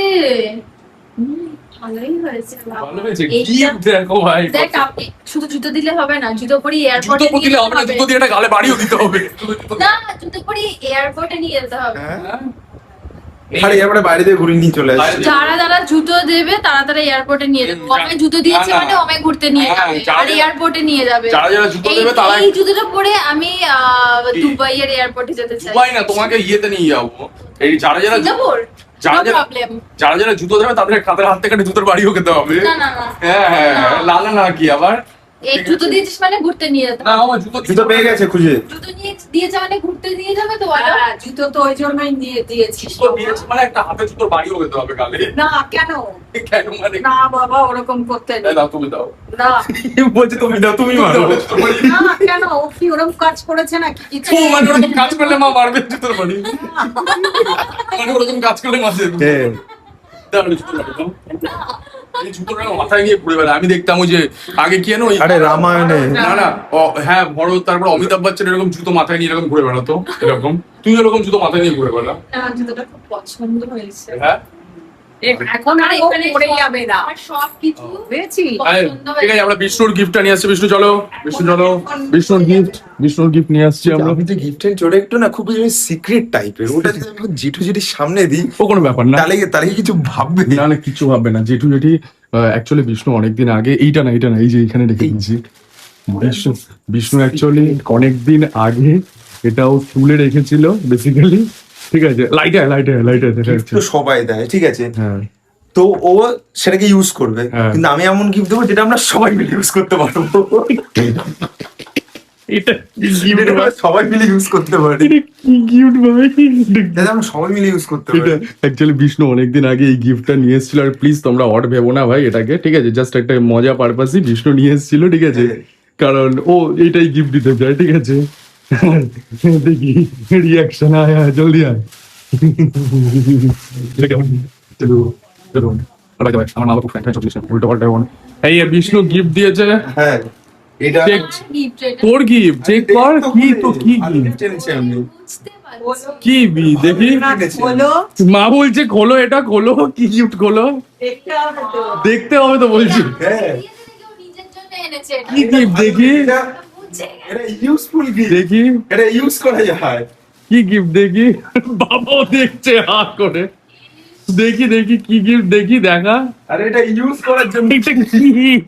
ভালোই হয়েছে বাবা। ভালো হয়েছে এইটা- গিফট। দেখো ভাই, দেখ আপনি শুধু জুতো দিলে হবে না, জুতো পরি জুতো এয়ারপোর্টে দিলে হবে না, জুতো দিয়ে একটা গালে বাড়িও দিতে হবে। না, জুতো পরি এয়ারপোর্টে নিয়ে যেতে হবে। আরে এবারে বাইরে দিয়ে ঘুরে নিয়ে চলে আসছে। যারা যারা জুতো দেবে তারা তারা এয়ারপোর্টে নিয়ে যাবে। আমায় জুতো দিয়েছে না, না। মানে আমায় ঘুরতে নিয়ে হ্যাঁ, যাবে যারা আর যারা- এয়ারপোর্টে নিয়ে যাবে। যারা যারা জুতো এই- দেবে তারা- এই জুতোটা পরে আমি দুবাইয়ের এয়ারপোর্টে যেতে চাই। দুবাই না, তোমাকে ইয়েতে নিয়ে যাবো। এই যারা যারা সিঙ্গাপুর যারা নো যারা- প্রবলেম। যারা যারা জুতো দেবে তাদের কাঁধের হাত থেকে জুতোর বাড়িও খেতে হবে। না না না, হ্যাঁ হ্যাঁ হ্যাঁ, লালা না কি আবার। এই জুতো দিয়েছিস মানে ঘুরতে নিয়ে যেতে না হবে। আমার জুতো জুতো পেয়ে গেছে খুঁজে। জুতো নিয়ে দিয়েছে মানে ঘুরতে নিয়ে যাবে তো বলো। হ্যাঁ, জুতো তো ওই জন্যই নিয়ে দিয়েছিস। জুতো দিয়েছে মানে একটা হাতে জুতোর বাড়িও খেতে হবে গালে। না কেন? কেন মানে? না বাবা, ওরকম করতে এই নেই। দাও, তুমি দাও। না বলছে তুমি দাও, তুমি মারো। না কেন, ও কি ওরকম কাজ করেছে নাকি কিছু? ও মানে ওরকম কাজ করলে মা মারবে জুতোর বাড়ি। মানে ওরকম কাজ করলে মা দেবে। হ্যাঁ। দাও, জুতোর বাড়ি দাও। এই জুতোটা না মাথায় নিয়ে ঘুরে বেড়ায়। আমি দেখতাম ওই যে আগে কি জানো, ওই আরে রামায়ণে। না না হ্যাঁ ভরত, তারপর অমিতাভ বচ্চন এরকম জুতো মাথায় নিয়ে এরকম ঘুরে বেড়াতো এরকম। তুই এরকম জুতো মাথায় নিয়ে ঘুরে বেড়া। না, জুতোটা খুব পছন্দ হয়েছে। হ্যাঁ এখন আর ও পরে যাবে না। আমার সব কিছু বুঝেছি? আরে, ঠিক আছে, আমরা বিষ্ণুর গিফটটা নিয়ে আসছি। বিষ্ণু চলো, বিষ্ণু চলো, বিষ্ণুর গিফট নিয়ে আসছি আমরা। আমি তো গিফটের চোরে একটু না খুবই সিক্রেট টাইপের, ওটা যদি আমি জেঠু জেঠির সামনে দিই ও কোনো ব্যাপার না। তাহলে তাহলে কি কিছু ভাববে? না না, কিছু ভাববে না। জেঠু জেঠি অ্যাকচুয়ালি বিষ্ণু অনেকদিন আগে, এইটা না এই যে এখানে রেখে দিয়েছি। বিষ্ণু অ্যাকচুয়ালি অনেকদিন আগে এটাও তুলে রেখেছিল বেসিক্যালি, ঠিক আছে। লাইটার দেখা যাচ্ছে। তো সবাই দেয়, ঠিক আছে, হ্যাঁ তো ও সেটাকে ইউজ করবে, হ্যাঁ। কিন্তু আমি এমন গিফট দেবো যেটা আমরা সবাই মিলে ইউজ করতে পারবো। এটা যেটা আমরা সবাই মিলে ইউজ করতে পারি, কিউট ভাই। যাতে আমরা সবাই মিলে ইউজ করতে এটা পারি। অ্যাকচুয়ালি বিষ্ণু অনেকদিন আগে এই গিফটটা নিয়ে এসেছিল। আর প্লিজ তোমরা অড ভেবো না ভাই এটাকে, ঠিক আছে। জাস্ট একটা মজা পারপাসই বিষ্ণু নিয়ে এসেছিল, ঠিক আছে। কারণ ও এইটাই গিফট দিতে চায়, ঠিক আছে। দেখি রিয়াকশন আয় জলদি আয়। আমার মা খুব ফ্যান উল্টো পাল্টা এই বিষ্ণু গিফট দিয়েছে। হ্যাঁ, এটা চেক গিফট এটা তোর গিফট, চেক কর কি তো কি gift এনেছি আমি। বুঝতে পারছি। কি দেখি। বলো, মা বলছে খোলো, এটা খোলো, কি গিফট খোলো, দেখতে হবে তো। দেখতে হবে তো বলছি। হ্যাঁ, কেউ নিজের জন্য এনেছে এটা। কি গিফট দেখি, এটা বুঝে গেছে। এটা ইউজফুল গিফট, দেখি এটা ইউজ করা যায়। কি গিফট দেখি। বাবাও দেখছে হাত করে। দেখি কি গিফট দেখি, দেখা। আরে এটা ইউজ করার জন্য। এটা কি?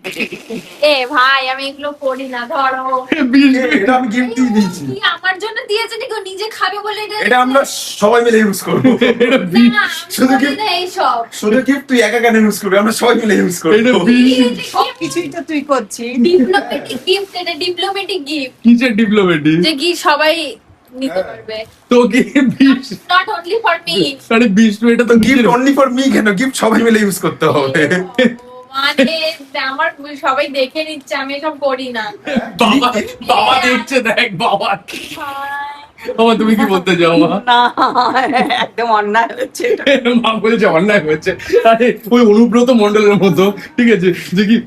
এ ভাই আমি এগুলো করি না, ধরো। এটা আমি গিফট দিয়ে দিয়েছি, কি আমার জন্য দিয়েছে নাকি ও নিজে খাবে বলে এটা আমরা সবাই মিলে ইউজ করবো। না, শুধু আমি কি- করি না এইসব। শুধু গিফট তুই একা কেন ইউজ করবি, আমরা সবাই মিলে ইউজ করবো। এটা সব কিছুই তো তুই করছিস। ডিপ্লোমেটিক গিফট, এটা ডিপ্লোমেটিক গিফট কিসের ডিপ্লোমেটিক? যে কি সবাই নিতে পারবে, তো কি নট অনলি ফর মি। আরে বিষ্ণু এটা তো gift gift. Only for me কেন, গিফট সবাই মিলে ইউজ করতে হবে। মানে আমার সবাই দেখে নিচ্ছে, আমি এসব করি না। বাবা দেখছে, দেখ বাবা। বাবা তুমি কি বলতে চাও মা? না, একদম অন্যায় হচ্ছে এটা। মা বলেছে অন্যায় হয়েছে। আরে ওই অনুব্রত মন্ডলের মতো, ঠিক আছে, যে কি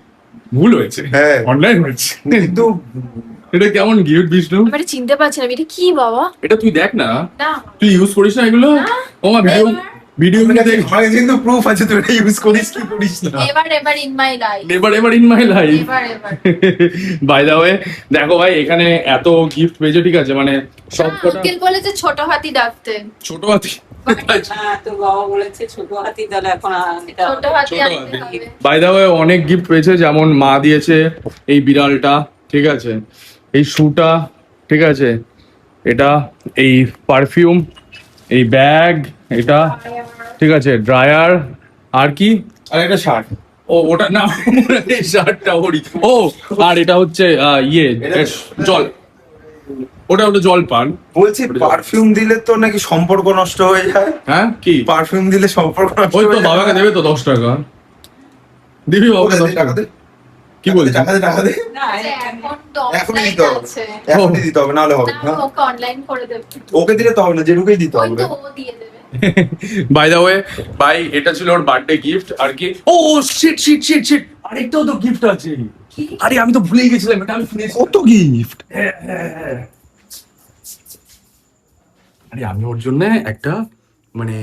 ভুল হয়েছে, হ্যাঁ। অন্যায় হয়েছে। কিন্তু এটা কেমন গিফট বিষ্ণু? আমি এটা চিনতে পারছি না, এটা কি বাবা? এটা তুই দেখ না, না তুই ইউজ করিস না এগুলো। না। ও মা ভিডিও আমার দেখ। কাছে কিন্তু প্রুফ আছে তুই এটা ইউজ করিস কি করিস না। এবার ইন মাই লাইফ, এবার ইন মাই লাইফ। এবার বাই দা ওয়ে, দেখো ভাই এখানে এত গিফট পেয়েছে, ঠিক আছে, মানে সব কটা আঙ্কেল বলেছে ছোট হাতি ডাকতে। ছোট হাতি। হ্যাঁ, তো বাবা বলেছে ছোট হাতি, তাহলে এখন এটা ছোট হাতি ছোট আনতে হাতি। হবে। বাই দা ওয়ে অনেক গিফট পেয়েছে, যেমন মা দিয়েছে এই বিড়ালটা, ঠিক আছে, এই শুটা, ঠিক আছে, এটা এই পারফিউম, এই ব্যাগ, এটা, ঠিক আছে, ড্রায়ার, আর কি, আর একটা শার্ট, ও ওটা না, এই শার্টটা ওরি, ও আর এটা হচ্ছে ইয়ে জল, ওটা জল পান। বলছি পারফিউম দিলে তো নাকি সম্পর্ক নষ্ট হয়ে যায়। হ্যাঁ কি, পারফিউম দিলে সম্পর্ক নষ্ট ওই তো হয়ে যায়। বাবাকে দেবে তো 10 টাকা দিবি, বাবাকে ওকে, 10 টাকা। দে। কি বলছিস? টাকা দে না আচ্ছা, এখন তো এখনই offline দিতে হবে। আছে। এখনই দিতে হবে, নাহলে হবে না, না। ওকে অনলাইন করে দেবে। ওকে দিলে তো হবে না, জেনুকেই দিতে ওই হবে। তো ও দিয়ে দেবে। বাই দ্য ওয়ে ভাই, এটা ছিল ওর বার্থডে গিফট আর কি। ও শিট শিট শিট শিট, আরেকটাও তো গিফট আছে। কি? আরে আমি তো ভুলেই গেছিলাম, এটা আমি শুনেছি। কত গিফট! আরে আমি ওর জন্য একটা মানে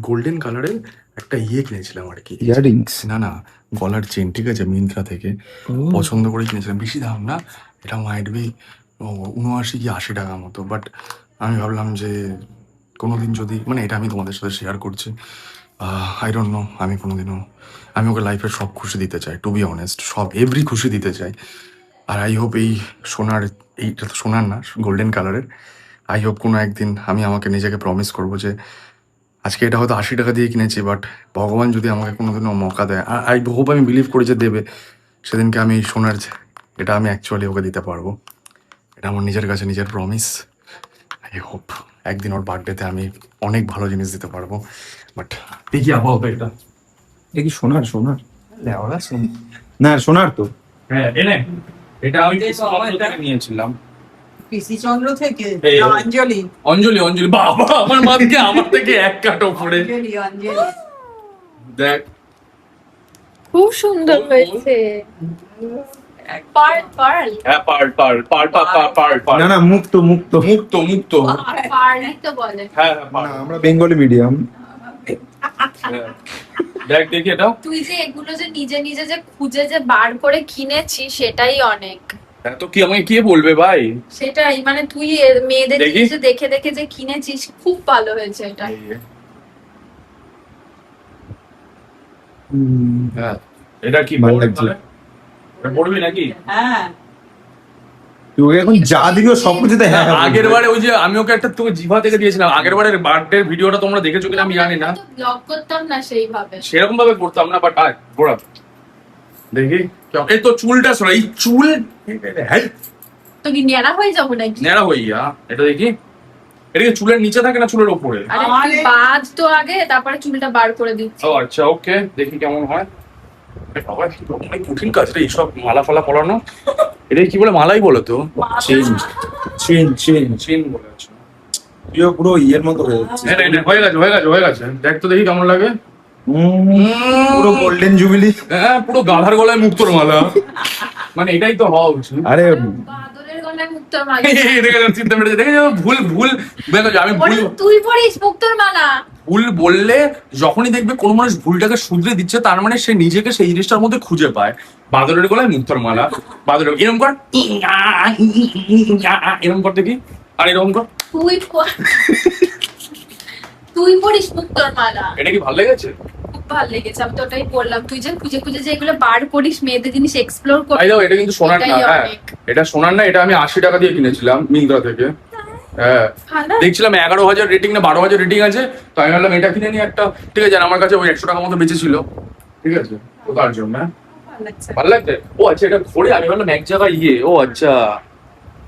গোল্ডেন কালারের একটা কিনেছিলাম আর কি। ইয়ারিংস? না না, গলার চেন, ঠিক আছে, মিন্ত্রা থেকে পছন্দ করে কিনেছিলাম। বেশি দাম না, এটা মাইট বি 79 কি 80 টাকা মতো। বাট আমি ভাবলাম যে কোনোদিন যদি, মানে এটা আমি তোমাদের সাথে শেয়ার করছি, আই ডোন্ট নো, আমি ওকে লাইফের সব খুশি দিতে চাই, টু বি অনেস্ট, সব এভরি খুশি দিতে চাই। আর আই হোপ এই সোনার, এইটা তো সোনার না, গোল্ডেন কালারের, আই হোপ কোনো একদিন আমি আমাকে নিজেকে প্রমিস করবো যে আজকে এটা হয়তো 80 টাকা দিয়ে কিনেছি, বাট ভগবান যদি আমাকে কোনোদিনও মৌকা দেয়, আই হোপ, আমি বিলিভ করি যে দেবে, সেদিনকে আমি এই সোনার এটা আমি অ্যাকচুয়ালি ওকে দিতে পারবো। এটা আমার নিজের কাছে নিজের প্রমিস। আই হোপ একদিন ওর বার্থডেতে আমি অনেক ভালো জিনিস দিতে পারবো। বাট দেখি আপাতত এটা। এ কি সোনার? না সোনার তো। হ্যাঁ এনে, এটা আমি নিয়েছিলাম। পিসি চন্দ্র থেকে এই, না, অঞ্জলি অঞ্জলি, অঞ্জলি, বাবা আমার মাকে আমার থেকে এক কাটো পড়ে। অঞ্জলি অঞ্জলি দেখ খুব সুন্দর হয়েছে। পার্ল পার্ল হ্যাঁ, পার্ল না না, মুক্ত মুক্ত। মুক্ত। পার্লই তো বলে। হ্যাঁ না, আমরা বেঙ্গলি মিডিয়াম। দেখ দেখি এটা। তুই যে এগুলো যে নিজে নিজে যে খুঁজে যে বার করে কিনেছিস সেটাই অনেক। হ্যাঁ, তো কি আমাকে কে বলবে ভাই? সেটাই, মানে তুই মেয়েদের দেখি। জিনিস যে দেখে দেখে যে কিনেছিস, খুব ভালো হয়েছে এটা। হ্যাঁ, এটা কি ভালো বলবে লাগছে। তাহলে? এটা পড়বি নাকি? হ্যাঁ তুই ওকে এখন যা দিবি ও সব কিছুতে হ্যাঁ হ্যাঁ আগের বলবে। বারে ওই যে আমি ওকে একটা তোকে জিভা থেকে দিয়েছিলাম, আগের বারের বার্থডে ভিডিওটা তোমরা দেখেছো কিনা আমি জানি না, ব্লগ করতাম না সেইভাবে। সেরকম ভাবে করতাম না, বাট আয় গোড়া দেখি কেমন। এই তো চুলটা সরা, এই চুল হ্যাঁ তো কি নেড়া হয়ে যাবো নাকি? ন্যাড়া হইয়া, এটা দেখি। এটা কি চুলের নিচে থাকে না চুলের ওপরে? আরে তুই বাজ তো আগে, তারপরে চুলটা বার করে দিচ্ছি। ও আচ্ছা, ওকে, দেখি কেমন হয়। আরে বাবা, অনেক কঠিন কাজ রে এইসব মালা ফালা পরানো। এটা কি বলে, মালাই বলে তো? চেন বলে। আচ্ছা তুইও পুরো ইয়ের মতো হয়ে যাচ্ছে। হয়ে গেছে। দেখ তো দেখি কেমন লাগে। পুরো গোল্ডেন জুবিলি। হ্যাঁ, পুরো গাধার গলায় মুক্তোর মালা। মানে এটাই তো হওয়া উচিত। আরে বাদরের গলায় মুক্তোর মালা। চিন্তা মেরেছে, দেখেছো? ভুল দেখেছো? আমি ভুল ওরে তুই পরিস মুক্তোর মালা। ভুল বললে যখনই দেখবে কোনো মানুষ ভুলটাকে শুধরে দিচ্ছে, তার মানে সে নিজেকে সেই জিনিসটার মধ্যে খুঁজে পায়। বাদরের গলায় মুক্তোর মালা, বাদরের এরকম কর, এরকম কর দেখি, আর এরকম কর। তুই পরিস মুক্তোর মালা। এটা কি ভালো লেগেছে? খুব ভালো লেগেছে, আমি তো ওটাই বললাম। তুই যে খুঁজে খুঁজে যে এগুলো বার করিস, মেয়েদের জিনিস এক্সপ্লোর তাই করিস। দাও, এটা কিন্তু সোনার না। এটাই হ্যাঁ, অনেক। এটা সোনার না, এটা আমি 80 টাকা দিয়ে কিনেছিলাম মিন্ত্রা থেকে। হ্যাঁ, ভালো। দেখছিলাম 11,000 রেটিং না 12,000 রেটিং আছে, তো আমি ভাবলাম এটা কিনে নিই একটা। ঠিক আছে, আর আমার কাছে ওই 100 টাকা মতো বেঁচেছিল, ঠিক আছে, তো তার জন্য। ভালো লাগছে। ভালো লাগছে। ও আচ্ছা, এটা ঘোরে, আমি ভাবলাম এক জায়গায় ও আচ্ছা,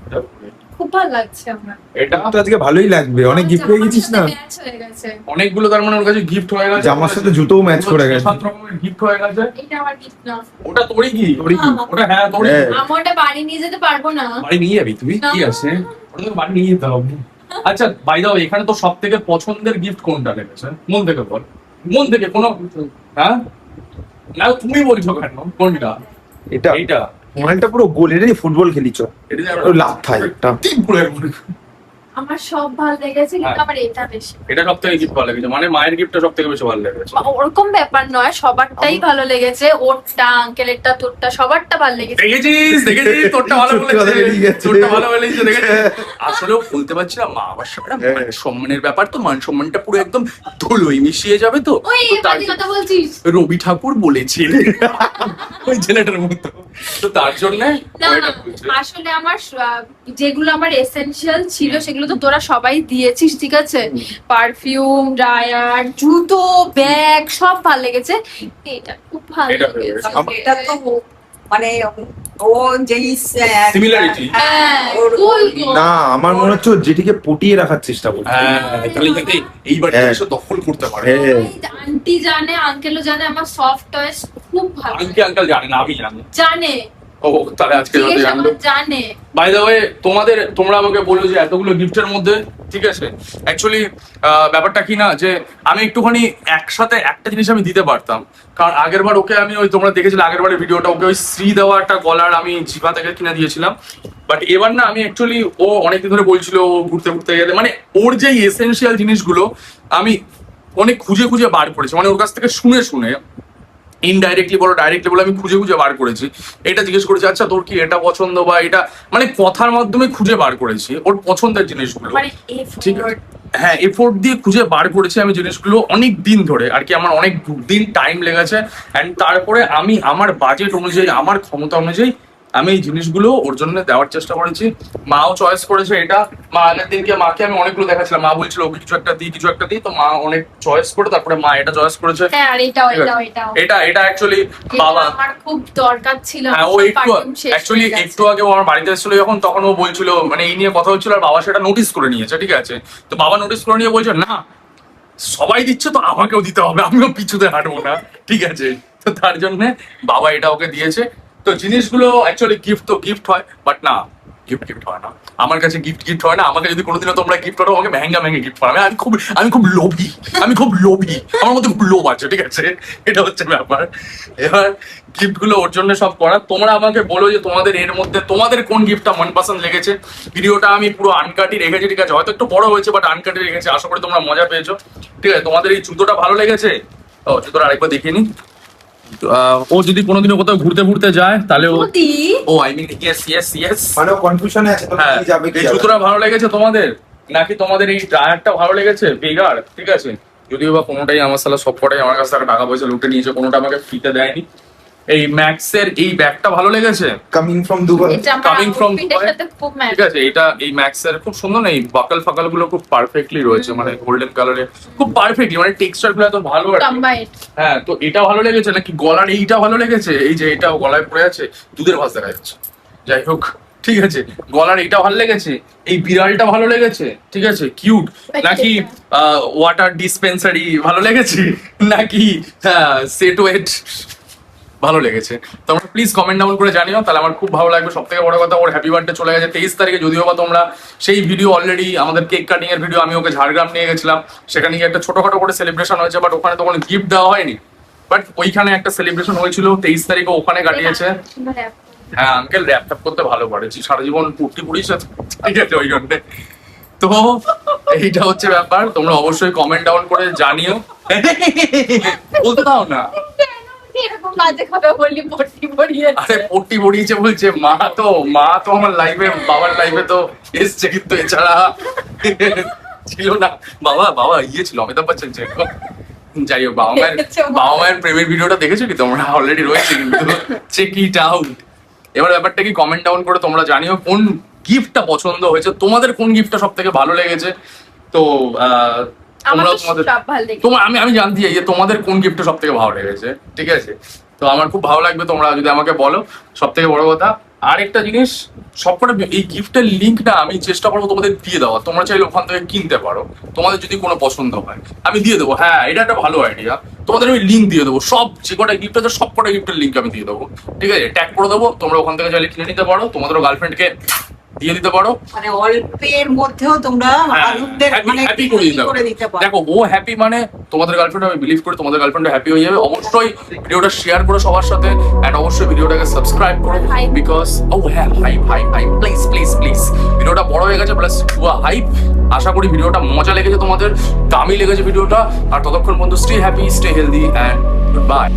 এটা ঘোরে। খুব ভালো লাগছে আমার। এটা তো আজকে ভালোই লাগবে, অনেক গিফট পেয়ে গেছিস না? ম্যাচ হয়ে গেছে। অনেকগুলো, তার মানে ওর কাছে গিফট হয়ে গেছে। জামার সাথে জুতোও ম্যাচ করে গেছে। 7 রকমের গিফট হয়ে গেছে। এটা আমার গিফট না। ওটা তোরই কি? তোরই কি? ওটা হ্যাঁ তোরই। হ্যাঁ। আমার ওটা বাড়ি নিয়ে যেতে পারবো না। বাড়ি নিয়ে যাবি তুই? না। কি আছে ওটা, তো বাড়ি নিয়ে যেতে হবে। আচ্ছা বাই দা ওয়ে, এখানে তো সব থেকে পছন্দের গিফট কোনটা লেগেছে? মন থেকে বল, মন থেকে কোনো। হ্যাঁ না, তুমি বলছো কেন কোনটা? এটা এইটা মোবাইলটা পুরো গোল, এটা ফুটবল খেলিছ। এটা যে ওই লাভ থাই একটা। আমার সব ভালো লেগেছে, কিন্তু হ্যাঁ। আমার এটা বেশি। এটা সব থেকে গিফট ভালো লেগেছে, মানে মায়ের গিফটটা সব থেকে বেশি ভালো লেগেছে। ওরকম ব্যাপার নয়, সবারটাই ভালো লেগেছে। ওরটা, আঙ্কেলেরটা, তোরটা, সবারটা ভালো লেগেছে। দেখেছিস তোরটা ভালো সত্যি কথা বলেছে, বেরিয়ে গেছে। তোরটা ভালো বলেছে, দেখেছিস? আসলেও বলতে পারছি না, মা বাবার সামনে হ্যাঁ। মান সম্মানের ব্যাপার তো, মান সম্মানটা পুরো একদম ধুলোয় মিশিয়ে যাবে তো। ওই তো তার বাজে কথা বলছিস। রবি ঠাকুর বলেছিল ওই ছেলেটার মতো, তো তার জন্য না না, আসলে আমার যেগুলো আমার এসেনশিয়াল ছিল সেগুলো তো তোরা সবাই দিয়েছিস, ঠিক আছে? পারফিউম, ড্রায়ার, জুতো, ব্যাগ সব ভালো লেগেছে। এটা খুব ভালো এটা লেগেছে। favorite। এটা তো মানে ও যেই Similarity. হ্যাঁ, ওর- cool গো। না আমার মনে হচ্ছে ও যেটিকে পটিয়ে রাখার চেষ্টা করছে হ্যাঁ তাহলে যাতে এই বাড়িতে হ্যাঁ। এসে দখল করতে পারে। হ্যাঁ। আন্টি জানে, আঙ্কেলও জানে আমার সফট টয়েস খুব ভালো আঙ্কেল জানে না, আমি জানি। জানে, ও তাহলে আজকে হয়তো জিজ্ঞেস জানলো। আমার জানে। বাই দ্য ওয়ে তোমরা আমাকে বললো যে এতগুলো গিফটের মধ্যে, ঠিক আছে, অ্যাকচুয়ালি ব্যাপারটা কি না যে আমি একটুখানি একসাথে একটা জিনিস আমি দিতে পারতাম, কারণ আগের বার ওকে আমি ওই তোমরা দেখেছিলে আগের বারের ভিডিওটা, ওকে ওই শ্রী দেওয়া একটা গলার আমি জিভা থেকে কিনে দিয়েছিলাম। বাট এবার না আমি অ্যাকচুয়ালি ও অনেকদিন ধরে বলছিল ও ঘুরতে ঘুরতে গেলে, মানে ওর যে এসেনশিয়াল জিনিসগুলো আমি অনেক খুঁজে খুঁজে বার করেছি, মানে ওর কাছ থেকে শুনে শুনে, ইনডাইরেক্টলি বলো ডাইরেক্টলি বলো, আমি খুঁজে খুঁজে বার করেছি। এটা জিজ্ঞেস করেছি আচ্ছা তোর কি এটা পছন্দ, বা এটা মানে কথার মাধ্যমে খুঁজে বার করেছি ওর পছন্দের জিনিসগুলো। মানে ঠিক আছে, হ্যাঁ এফোর্ট দিয়ে খুঁজে বার করেছি আমি জিনিসগুলো অনেক দিন ধরে আর কি, আমার অনেক দিন টাইম লেগেছে। অ্যান্ড তারপরে আমি আমার বাজেট অনুযায়ী, আমার ক্ষমতা অনুযায়ী আমি এই জিনিসগুলো ওর জন্য দেওয়ার চেষ্টা করেছি। মাও চয়েস করেছে এটা। মা আগের দিনকে মাকে আমি অনেকগুলো দেখাচ্ছিলাম, মা বলছিল ওকে কিছু একটা দিই কিছু একটা দিই, তো মা অনেক চয়েস করে তারপরে মা এটা চয়েস করেছে। হ্যাঁ, আর এটাও ঠিক আছে। এটাও এটা অ্যাকচুয়ালি এটা বাবা, আমার খুব দরকার ছিল। হ্যাঁ ও আমার একটু perfume শেষ অ্যাকচুয়ালি হয়ে গেছে। একটু আগে ও আমার বাড়িতে এসেছিল যখন, তখন ও বলছিল মানে এই নিয়ে কথা হচ্ছিল, আর বাবা সেটা নোটিস করে নিয়েছে, ঠিক আছে। তো বাবা নোটিস করে নিয়ে বলছে না সবাই দিচ্ছে তো আমাকেও দিতে হবে, আমিও পিছুতে হাঁটবো না, ঠিক আছে। তো তার জন্য বাবা এটা ওকে দিয়েছে। তো জিনিসগুলো অ্যাকচুয়ালি গিফট তো গিফট হয়, বাট না গিফট হয় না আমার কাছে, গিফট হয় না। আমাকে যদি কোনোদিনও তোমরা গিফট করো আমাকে মেহেঙ্গা গিফট করো, আমি খুব লোভী, আমার মধ্যে খুব লোভ আছে, ঠিক আছে। এটা হচ্ছে ব্যাপার। এবার গিফট গুলো ওর জন্য সব করা। তোমরা আমাকে বলো যে তোমাদের এর মধ্যে তোমাদের কোন গিফটটা মনপসন্দ লেগেছে। ভিডিওটা আমি পুরো আনকাটই রেখেছি, ঠিক আছে, হয়তো একটু বড় হয়েছে বাট আনকাটই রেখেছি, আশা করি তোমরা মজা পেয়েছো, ঠিক আছে। তোমাদের এই জুতোটা ভালো লেগেছে? ও জুতোটা আরেকবার দেখিয়ে নি। ও যদি কোনোদিনও কোথাও ঘুরতে যায় তাহলে মোদি, ও আই মিন ইয়েস মানে কনফিউশনে আছে তো হ্যাঁ, কি যাবে কি এই যাবে না। জুতোটা ভালো লেগেছে তোমাদের, নাকি তোমাদের এই টায়ারটা ভালো লেগেছে বেগার, ঠিক আছে। যদিও বা কোনোটাই আমার সালা সবকটাই আমার কাছ থেকে টাকা পয়সা লুটে নিয়েছে, কোনোটা আমাকে ফ্রিতে দেয়নি। এই ম্যাক্সের এই ব্যাগটা ভালো লেগেছে, কামিং ফ্রম দুবাই। এটা আমার Coming from outfit এর Dubai? সাথে খুব ম্যাচ। ঠিক আছে। এই ম্যাক্সের খুব সুন্দর না, এই বাকাল ফাকাল গুলো খুব পারফেক্টলি রয়েছে, মানে গোল্ডেন কালারে খুব পারফেক্টলি, মানে টেক্সচার গুলো তো ভালো আর কি। কম্বাইন্ড। হ্যাঁ, তো এটা ভালো লেগেছে নাকি গলার এইটা ভালো লেগেছে, এই যে এটা গলায় পড়ে আছে দুধের ভাস দেখা যাচ্ছে, যাই হোক ঠিক আছে। গলার এইটা ভালো লেগেছে, এই বিড়ালটা ভালো লেগেছে, ঠিক আছে কিউট, নাকি ওয়াটার ডিসপেন্সারি ভালো লেগেছে, নাকি সেট ওয়েট ভালো লেগেছে? তোমরা প্লিজ কমেন্ট ডাউন করে জানিও, তাহলে আমার খুব ভালো লাগবে। সব থেকে বড় কথা ওর হ্যাপি বার্থডে চলে গেছে 23 তারিখে, যদিও বা তোমরা সেই ভিডিও অলরেডি আমাদের কেক কাটিং এর ভিডিও, আমি ওকে ঝাড়গ্রাম নিয়ে গেছিলাম, সেখানে গিয়ে একটা ছোটখাটো করে সেলিব্রেশন হয়েছে, বাট ওখানে তো কোনো গিফট দেওয়া হয়নি। বাট ওইখানে একটা সেলিব্রেশন হয়েছিল 23 তারিখে, ওখানে কাটিয়েছে। হ্যাঁ আঙ্কেল র্যাপ ট্যাপ করতে ভালো পারেছি, সারা জীবন পুড়িয়েছে, ঠিক আছে ওই জন্যে। তো এইটা হচ্ছে ব্যাপার, তোমরা অবশ্যই কমেন্ট ডাউন করে জানিও। বলতে দাও না, এরকম বাজে কথা বললি, পড়তি পড়িয়েছে। আরে পট্টি পড়িয়েছে বলছে, মা তো আমার লাইফে, বাবার লাইফে তো এসছে, কিন্তু এছাড়া ছিল না। বাবা ইয়ে ছিল অমিতাভ বচ্চন ছিল। যাই হোক, বাবা মায়ের প্রেমের ভিডিওটা দেখেছো কি তোমরা? অলরেডি রয়েছে, কিন্তু চেক ইট আউট। এবার ব্যাপারটা কি, কমেন্ট ডাউন করে তোমরা জানিও কোন গিফটটা পছন্দ হয়েছে, তোমাদের কোন গিফটটা সব থেকে ভালো লেগেছে। তো আমার তোমরা তো তোমাদের সব ভালো লেগেছে। আমি জানতে চাই যে তোমাদের কোন গিফটটা সব থেকে ভালো লেগেছে, ঠিক আছে। তো আমার খুব ভালো লাগবে তোমরা যদি আমাকে বলো। সব থেকে বড় কথা আরেকটা জিনিস, সবকটা এই গিফটের লিঙ্কটা আমি চেষ্টা করবো তোমাদের দিয়ে দেওয়া, তোমরা চাইলে ওখান থেকে কিনতে পারো, তোমাদের যদি কোনো পছন্দ হয় আমি দিয়ে দেবো। হ্যাঁ এটা একটা ভালো আইডিয়া, তোমাদের আমি লিঙ্ক দিয়ে দেবো, সব যে কটা গিফট আছে সব কটা গিফটের লিঙ্ক আমি দিয়ে দেবো, ঠিক আছে, ট্যাগ করে দেবো, তোমরা ওখান থেকে চাইলে কিনে নিতে পারো, তোমাদেরও গার্লফ্রেন্ডকে দিয়ে দিতে পারো। মানে অল্পের মধ্যেও তোমরা আনন্দের মানে হ্যাপি করে দিতে পারো। দেখো ও হ্যাপি মানে তোমাদের গার্লফ্রেন্ড, আমি বিলিভ করি তোমাদের গার্লফ্রেন্ড হ্যাপি হয়ে যাবে। অবশ্যই ভিডিওটা শেয়ার করো সবার সাথে, এন্ড অবশ্যই ভিডিওটাকে সাবস্ক্রাইব করো, বিকজ ও হ্যাঁ হাইপ প্লিজ ভিডিওটা বড় হয়ে গেছে, প্লাস হাইপ। আশা করি ভিডিওটা মজা লেগেছে তোমাদের, দামি লেগেছে ভিডিওটা। আর ততক্ষণ পর্যন্ত stay happy, stay healthy, and good bye.